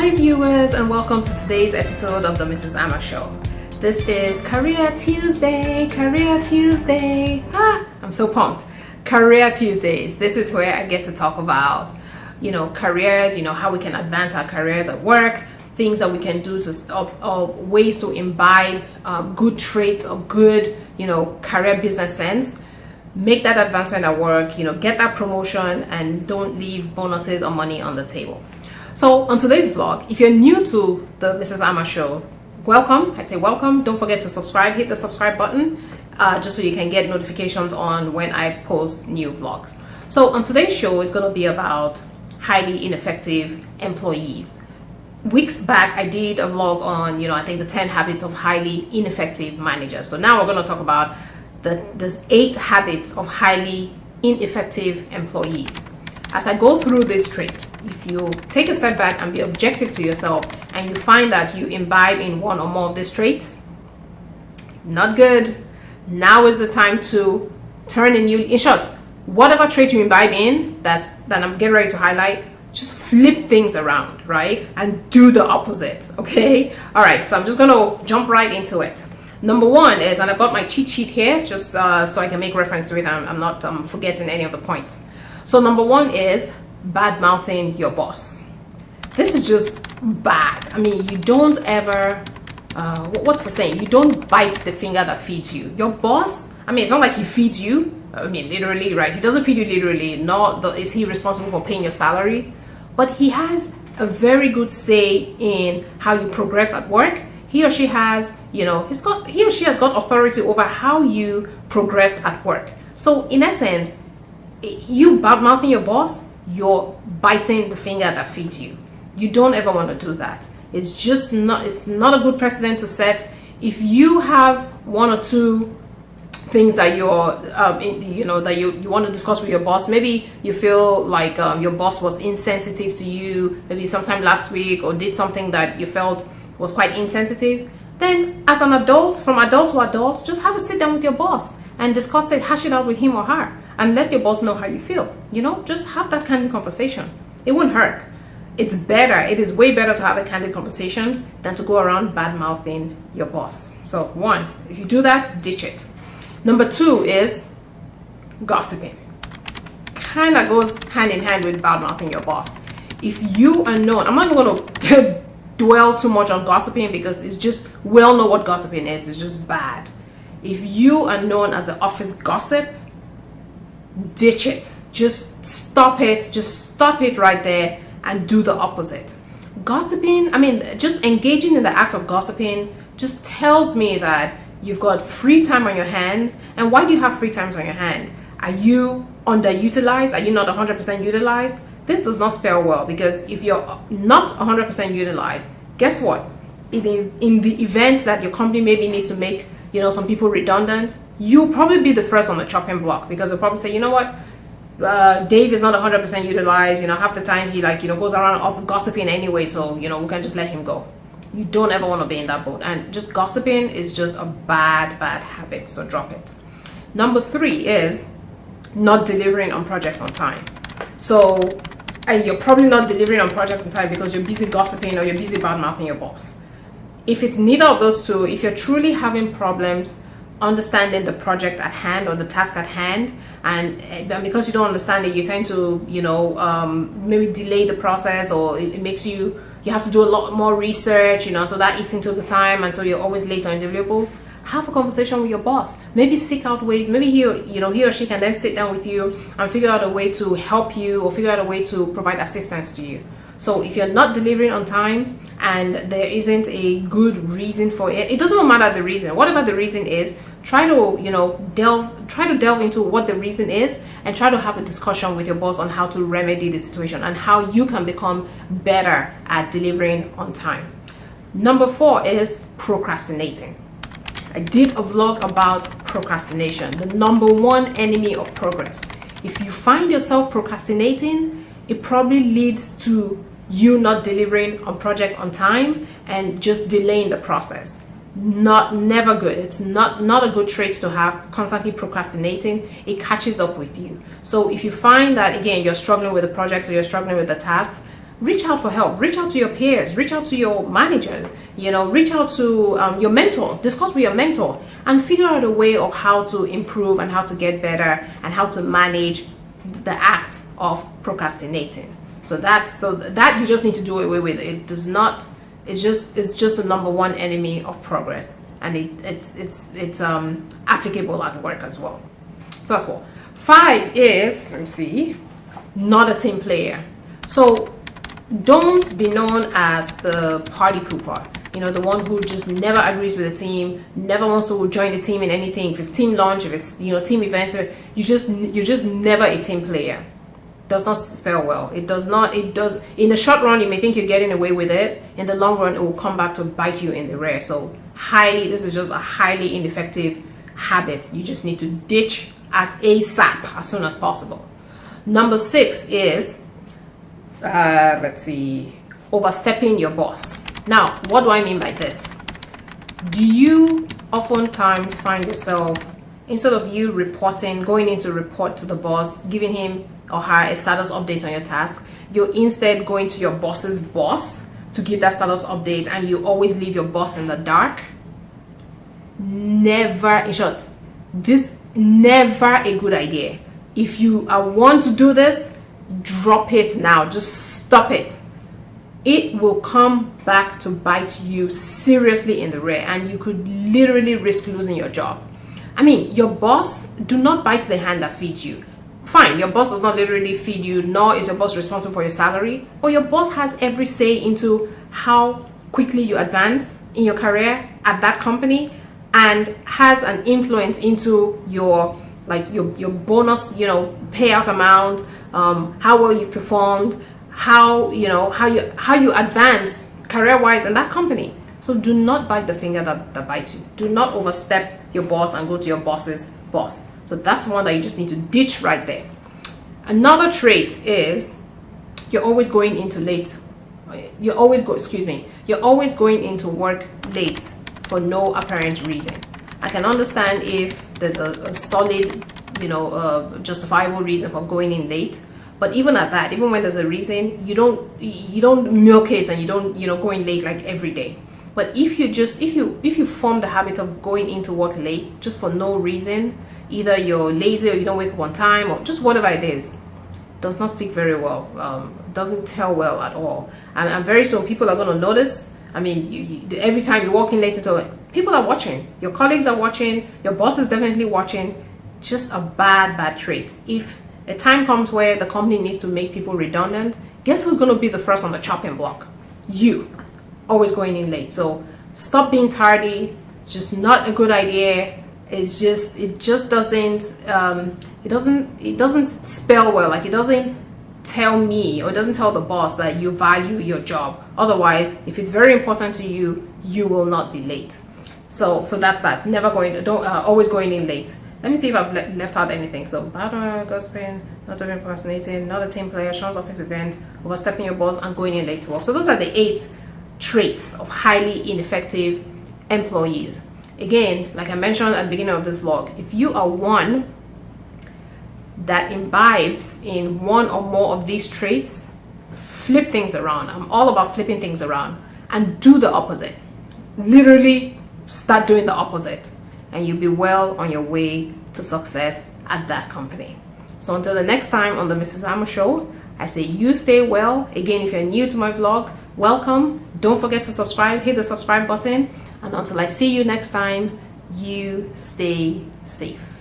Hi viewers, and welcome to today's episode of the Mrs. Amma Show. This is Career Tuesday, I'm so pumped. Career Tuesdays. This is where I get to talk about, careers, how we can advance our careers at work, things that we can do to, ways to imbibe good traits or good, career business sense. Make that advancement at work, get that promotion, and don't leave bonuses or money on the table. So on today's vlog, if you're new to the Mrs. Amma Show, welcome. I say welcome. Don't forget to subscribe. Hit the subscribe button just so you can get notifications on when I post new vlogs. So on today's show is going to be about highly ineffective employees. Weeks back, I did a vlog on, I think the 10 habits of highly ineffective managers. So now we're going to talk about the 8 habits of highly ineffective employees. As I go through these traits, if you take a step back and be objective to yourself and you find that you imbibe in one or more of these traits, not good. Now is the time to turn in short, whatever trait you imbibe in that I'm getting ready to highlight, just flip things around, right? And do the opposite, okay? All right, so I'm just gonna jump right into it. Number 1 is, and I've got my cheat sheet here just so I can make reference to it. I'm not forgetting any of the points. So number 1 is bad mouthing your boss. This is just bad. I mean, you don't ever, what's the saying? You don't bite the finger that feeds you. Your boss, I mean, it's not like he feeds you. I mean, literally, right? He doesn't feed you literally, nor is he responsible for paying your salary. But he has a very good say in how you progress at work. He or she has, he or she has got authority over how you progress at work. So in essence, you bad mouthing your boss, you're biting the finger that feeds you. You don't ever want to do that. It's not a good precedent to set. If you have 1 or 2 things that you're that you want to discuss with your boss, maybe you feel like your boss was insensitive to you, maybe sometime last week, or did something that you felt was quite insensitive, then as an adult, from adult to adult, just have a sit down with your boss and discuss it, hash it out with him or her, and let your boss know how you feel. Just have that candid conversation. It won't hurt. It's better. It is way better to have a candid conversation than to go around bad mouthing your boss. So 1, if you do that, ditch it. Number 2 is gossiping. Kind of goes hand in hand with bad mouthing your boss. If you are known, I'm not even going to dwell too much on gossiping because it's just, we all know what gossiping is. It's just bad. If you are known as the office gossip, ditch it. Just stop it. Just stop it right there and do the opposite. Gossiping, I mean, just engaging in the act of gossiping just tells me that you've got free time on your hands. And why do you have free times on your hand? Are you underutilized? Are you not 100% utilized? This does not spell well, because if you're not 100% utilized, guess what? In the event that your company maybe needs to make, some people redundant, you'll probably be the first on the chopping block, because they'll probably say, you know what? Dave is not 100% utilized. Half the time he goes around off gossiping anyway, so we can just let him go. You don't ever want to be in that boat, and just gossiping is just a bad habit, so drop it. Number 3 is not delivering on projects on time. So you're probably not delivering on projects on time because you're busy gossiping or you're busy bad mouthing your boss. If it's neither of those two, if you're truly having problems understanding the project at hand or the task at hand, and because you don't understand it, you tend to maybe delay the process, or it makes you have to do a lot more research, so that eats into the time, and so you're always late on deliverables. Have a conversation with your boss. Maybe seek out ways. Maybe he or she can then sit down with you and figure out a way to help you, or figure out a way to provide assistance to you. So if you're not delivering on time and there isn't a good reason for it, it doesn't even matter the reason. Whatever the reason is, try to delve into what the reason is, and try to have a discussion with your boss on how to remedy the situation and how you can become better at delivering on time. Number 4 is procrastinating. I did a vlog about procrastination, the number 1 enemy of progress. If you find yourself procrastinating, it probably leads to you not delivering on projects on time and just delaying the process. Never good. It's not a good trait to have. Constantly procrastinating, it catches up with you. So if you find that, again, you're struggling with the project or you're struggling with the tasks, reach out for help, reach out to your peers, reach out to your manager, reach out to your mentor, discuss with your mentor, and figure out a way of how to improve and how to get better and how to manage the act of procrastinating. So that you just need to do away with. It does not, it's just the number one enemy of progress, and it's applicable at work as well. So that's 4. 5 is, let me see, not a team player. So don't be known as the party pooper, the one who just never agrees with the team, never wants to join the team in anything. If it's team lunch, if it's team events, you're just never a team player. Does not spell well. It does. In the short run, you may think you're getting away with it. In the long run, it will come back to bite you in the rear. So this is just a highly ineffective habit. You just need to ditch as ASAP, as soon as possible. Number 6 is, overstepping your boss. Now, what do I mean by this? Do you oftentimes find yourself, instead of you going in to report to the boss, giving him or her a status update on your task, you're instead going to your boss's boss to give that status update, and you always leave your boss in the dark? Never, in short, this never a good idea. If you want to do this, drop it now. Just stop it. It will come back to bite you seriously in the rear, and you could literally risk losing your job. I mean, your boss, do not bite the hand that feeds you. Fine, your boss does not literally feed you, nor is your boss responsible for your salary, but your boss has every say into how quickly you advance in your career at that company, and has an influence into your bonus, payout amount, how well you've performed, how you advance career-wise in that company. So do not bite the finger that bites you. Do not overstep your boss and go to your boss's boss. So that's one that you just need to ditch right there. Another trait is you're always going into going into work late for no apparent reason. I can understand if there's a solid, justifiable reason for going in late. But even at that, even when there's a reason, you don't milk it and you don't go in late like every day. But if you form the habit of going into work late just for no reason, either you're lazy or you don't wake up on time or just whatever it is, does not speak very well, doesn't tell well at all. And very soon people are going to notice. I mean, every time you walk in late into it, people are watching. Your colleagues are watching. Your boss is definitely watching. Just a bad trait. If a time comes where the company needs to make people redundant, guess who's going to be the first on the chopping block? You. Always going in late. So stop being tardy. It's just not a good idea. It just doesn't spell well. Like, it doesn't tell me, or it doesn't tell the boss that you value your job. Otherwise, if it's very important to you, you will not be late. So that's that. Always going in late. Let me see if I've left out anything. So bad gossiping, not doing procrastinating, not a team player, short office events, overstepping your boss, and going in late to work. So those are the 8 traits of highly ineffective employees. Again, like I mentioned at the beginning of this vlog, if you are one that imbibes in one or more of these traits, flip things around. I'm all about flipping things around and do the opposite. Literally start doing the opposite, and you'll be well on your way to success at that company. So until the next time on the Mrs. Amo Show, I say you stay well. Again, if you're new to my vlogs, welcome. Don't forget to subscribe, hit the subscribe button. And until I see you next time, you stay safe.